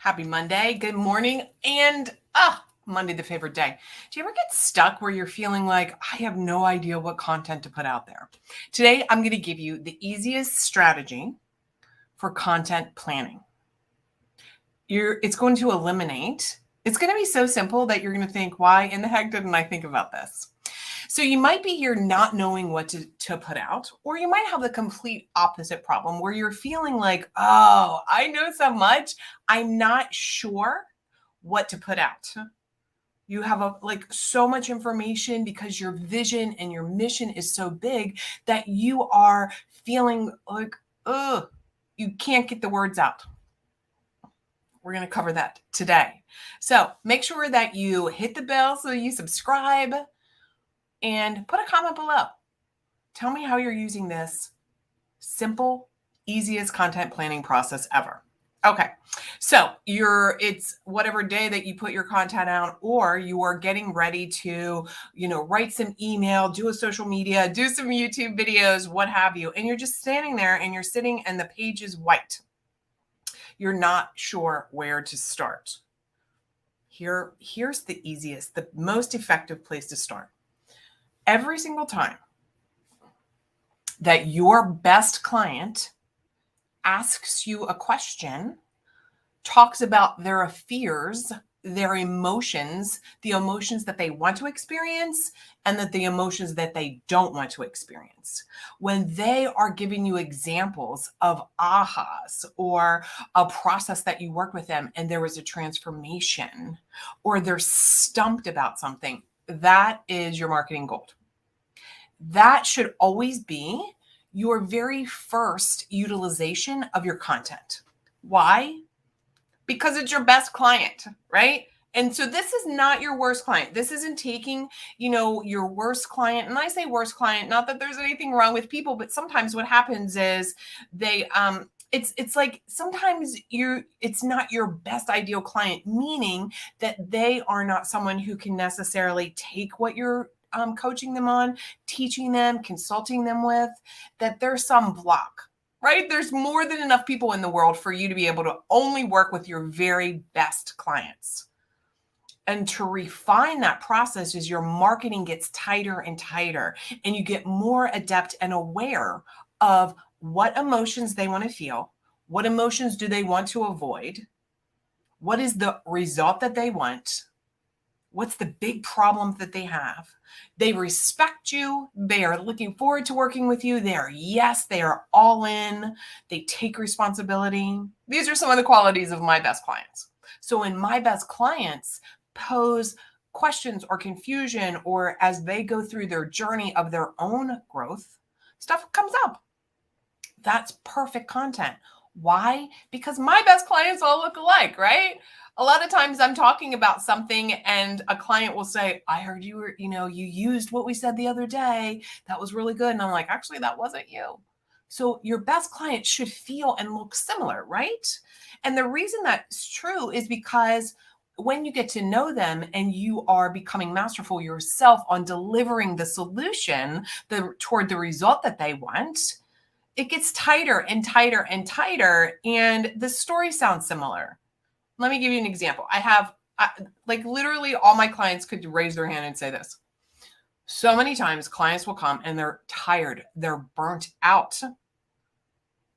Happy Monday. Good morning. And Monday, the favorite day. Do you ever get stuck where you're feeling like, I have no idea what content to put out there? Today, I'm going to give you the easiest strategy for content planning. It's going to eliminate, it's going to be so simple that you're going to think, why in the heck didn't I think about this? So you might be here not knowing what to put out, or you might have the complete opposite problem where you're feeling like, oh, I know so much, I'm not sure what to put out. You have so much information because your vision and your mission is so big that you are feeling like, you can't get the words out. We're going to cover that today. So make sure that you hit the bell so you subscribe and put a comment below. Tell me how you're using this simple, easiest content planning process ever. Okay, so it's whatever day that you put your content out, or you are getting ready to, write some email, do a social media, do some YouTube videos, what have you, and you're just standing there and you're sitting and the page is white. You're not sure where to start. Here's the easiest, the most effective place to start. Every single time that your best client asks you a question, talks about their fears, their emotions, the emotions that they want to experience, and the emotions that they don't want to experience. When they are giving you examples of ahas or a process that you work with them and there was a transformation, or they're stumped about something, that is your marketing gold. That should always be your very first utilization of your content. Why? Because it's your best client, right? And so this is not your worst client. This isn't taking, your worst client. And I say worst client, not that there's anything wrong with people, but sometimes what happens is they, it's like sometimes it's not your best ideal client, meaning that they are not someone who can necessarily take what you're coaching them on, teaching them, consulting them with, that there's some block, right? There's more than enough people in the world for you to be able to only work with your very best clients. And to refine that process as your marketing gets tighter and tighter, and you get more adept and aware of what emotions they want to feel, what emotions do they want to avoid, what is the result that they want, what's the big problem that they have. They respect you. They are looking forward to working with you. They are all in. They take responsibility. These are some of the qualities of my best clients. So when my best clients pose questions or confusion, or as they go through their journey of their own growth, stuff comes up. That's perfect content. Why? Because my best clients all look alike, right? A lot of times I'm talking about something and a client will say, I heard you were, you used what we said the other day. That was really good. And I'm like, actually, that wasn't you. So your best client should feel and look similar, right? And the reason that's true is because when you get to know them and you are becoming masterful yourself on delivering the solution toward the result that they want, it gets tighter and tighter and tighter, and the story sounds similar. Let me give you an example. I have literally all my clients could raise their hand and say this. So many times clients will come and they're tired. They're burnt out.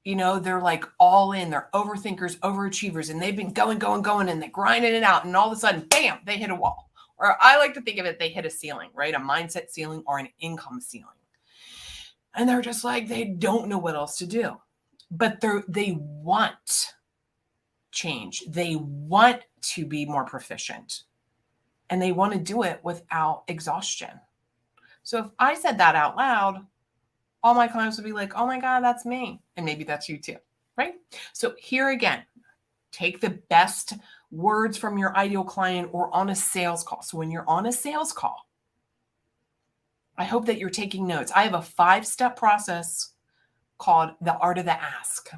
They're like all in. They're overthinkers, overachievers, and they've been going, and they're grinding it out. And all of a sudden, bam, they hit a wall. Or I like to think of it, they hit a ceiling, right? A mindset ceiling or an income ceiling. And they're just like, they don't know what else to do. But they want change. They want to be more proficient, and they want to do it without exhaustion. So if I said that out loud, all my clients would be like, oh my God, that's me. And maybe that's you too, right? So here again, take the best words from your ideal client or on a sales call. So when you're on a sales call, I hope that you're taking notes. I have a 5-step process called the art of the ask.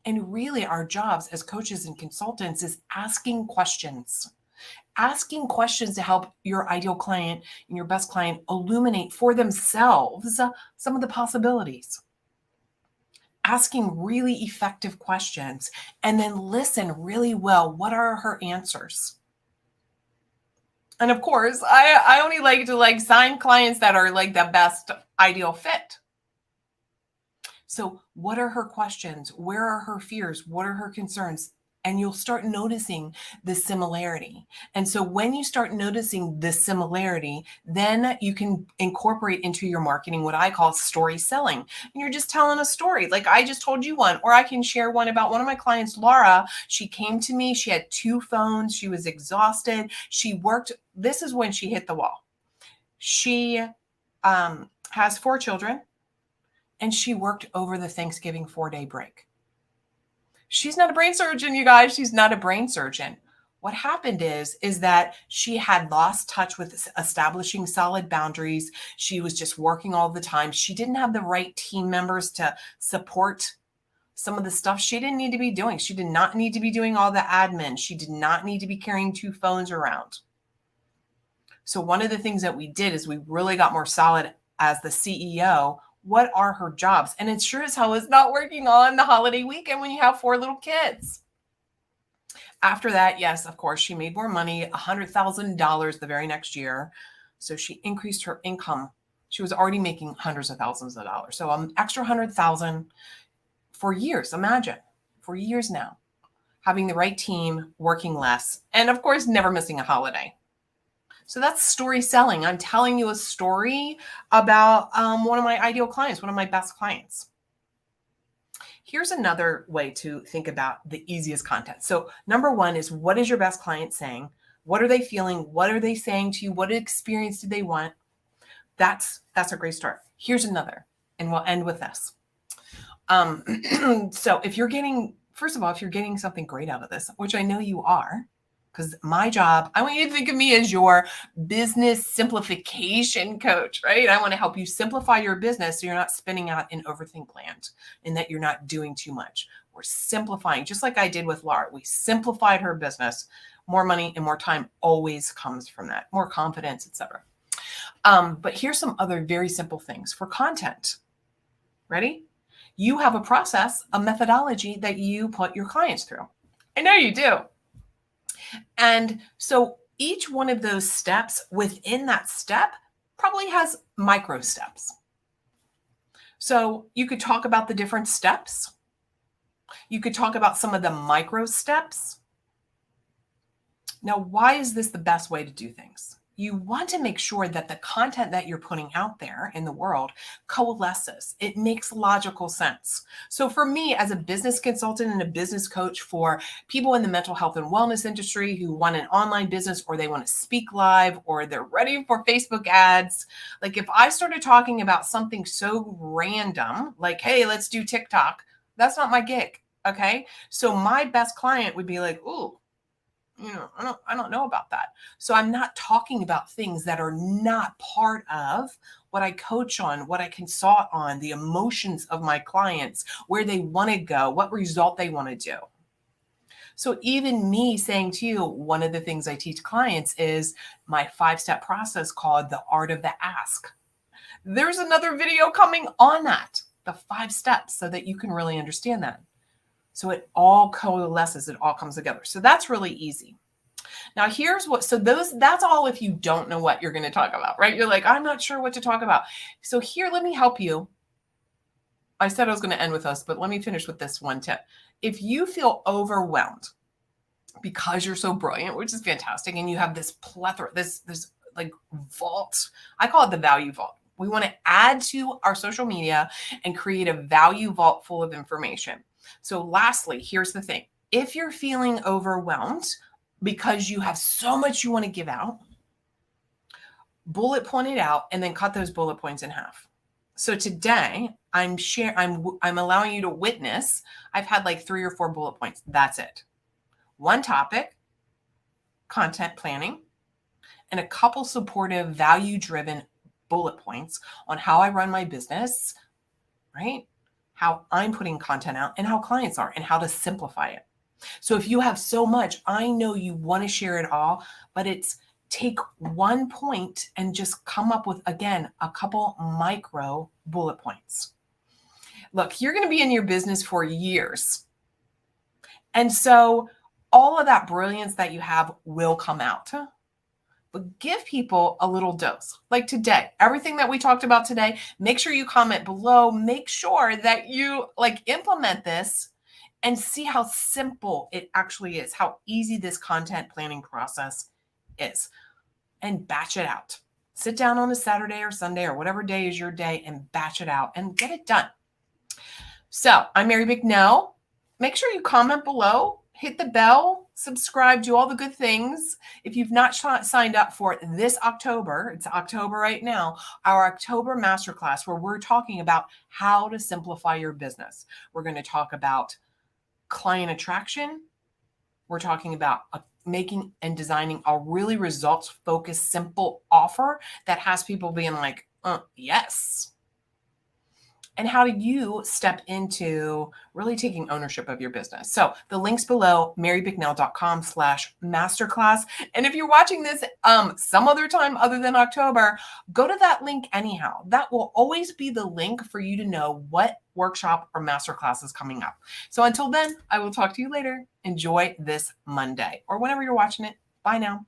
And really our jobs as coaches and consultants is asking questions to help your ideal client and your best client illuminate for themselves some of the possibilities. asking really effective questions, and then listen really well. What are her answers? And of course, I only like to sign clients that are like the best ideal fit. So, what are her questions? Where are her fears? What are her concerns? And you'll start noticing the similarity. And so, when you start noticing the similarity, then you can incorporate into your marketing what I call story selling. And you're just telling a story. Like I just told you one, or I can share one about one of my clients, Laura. She came to me, she had 2 phones, she was exhausted. She worked, this is when she hit the wall. She has 4 children, and she worked over the Thanksgiving 4-day break. She's not a brain surgeon, you guys. She's not a brain surgeon. What happened is that she had lost touch with establishing solid boundaries. She was just working all the time. She didn't have the right team members to support some of the stuff she didn't need to be doing. She did not need to be doing all the admin. She did not need to be carrying 2 phones around. So one of the things that we did is we really got more solid as the CEO. What are her jobs? And it sure as hell is not working on the holiday weekend when you have 4 little kids. After that, yes, of course, she made more money, $100,000 the very next year. So she increased her income. She was already making hundreds of thousands of dollars. So an extra 100,000 for years. Imagine, for years now, having the right team, working less, and of course, never missing a holiday. So that's story selling. I'm telling you a story about one of my ideal clients, one of my best clients. Here's another way to think about the easiest content. So number 1 is, what is your best client saying? What are they feeling? What are they saying to you? What experience do they want? That's a great start. Here's another, and we'll end with this. So if you're getting, first of all, if you're getting something great out of this, which I know you are, because my job, I want you to think of me as your business simplification coach, right? I want to help you simplify your business so you're not spinning out in overthink land and that you're not doing too much. We're simplifying, just like I did with Laura. We simplified her business. More money and more time always comes from that, more confidence, etc. But here's some other very simple things for content. Ready? You have a process, a methodology that you put your clients through. I know you do. And so each one of those steps within that step probably has micro steps. So you could talk about the different steps. You could talk about some of the micro steps. Now, why is this the best way to do things? You want to make sure that the content that you're putting out there in the world coalesces. It makes logical sense. So for me, as a business consultant and a business coach for people in the mental health and wellness industry who want an online business, or they want to speak live, or they're ready for Facebook ads, like if I started talking about something so random, like, hey, let's do TikTok, that's not my gig. Okay. So my best client would be like, ooh, I don't know about that. So I'm not talking about things that are not part of what I coach on, what I consult on, the emotions of my clients, where they want to go, what result they want to do. So even me saying to you, one of the things I teach clients is my 5-step process called the art of the ask. There's another video coming on that, the 5 steps, so that you can really understand that. So it all coalesces, it all comes together. So that's really easy. Now here's what, so that's all if you don't know what you're going to talk about, right? You're like, I'm not sure what to talk about. So here, let me help you. I said I was going to end with us, but let me finish with this one tip. If you feel overwhelmed because you're so brilliant, which is fantastic, and you have this plethora, this like vault, I call it the value vault. We want to add to our social media and create a value vault full of information. So lastly, here's the thing. If you're feeling overwhelmed because you have so much you want to give out, bullet point it out and then cut those bullet points in half. So today I'm allowing you to witness, I've had like 3 or 4 bullet points. That's it. One topic, content planning, and a couple supportive, value-driven bullet points on how I run my business, right? How I'm putting content out and how clients are and how to simplify it. So if you have so much, I know you want to share it all, but it's take one point and just come up with, again, a couple micro bullet points. Look, you're going to be in your business for years. And so all of that brilliance that you have will come out. But give people a little dose. Like today, everything that we talked about today, make sure you comment below. Make sure that you implement this and see how simple it actually is, how easy this content planning process is. And batch it out. Sit down on a Saturday or Sunday or whatever day is your day and batch it out and get it done. So I'm Mary Bicknell. Make sure you comment below, hit the bell, subscribe, do all the good things. If you've not signed up for it this October, it's October right now, our October Masterclass, where we're talking about how to simplify your business. We're going to talk about client attraction. We're talking about making and designing a really results-focused, simple offer that has people being like, yes. And how do you step into really taking ownership of your business? So the link's below, marybicknell.com/masterclass. And if you're watching this some other time other than October, go to that link anyhow. That will always be the link for you to know what workshop or masterclass is coming up. So until then, I will talk to you later. Enjoy this Monday or whenever you're watching it. Bye now.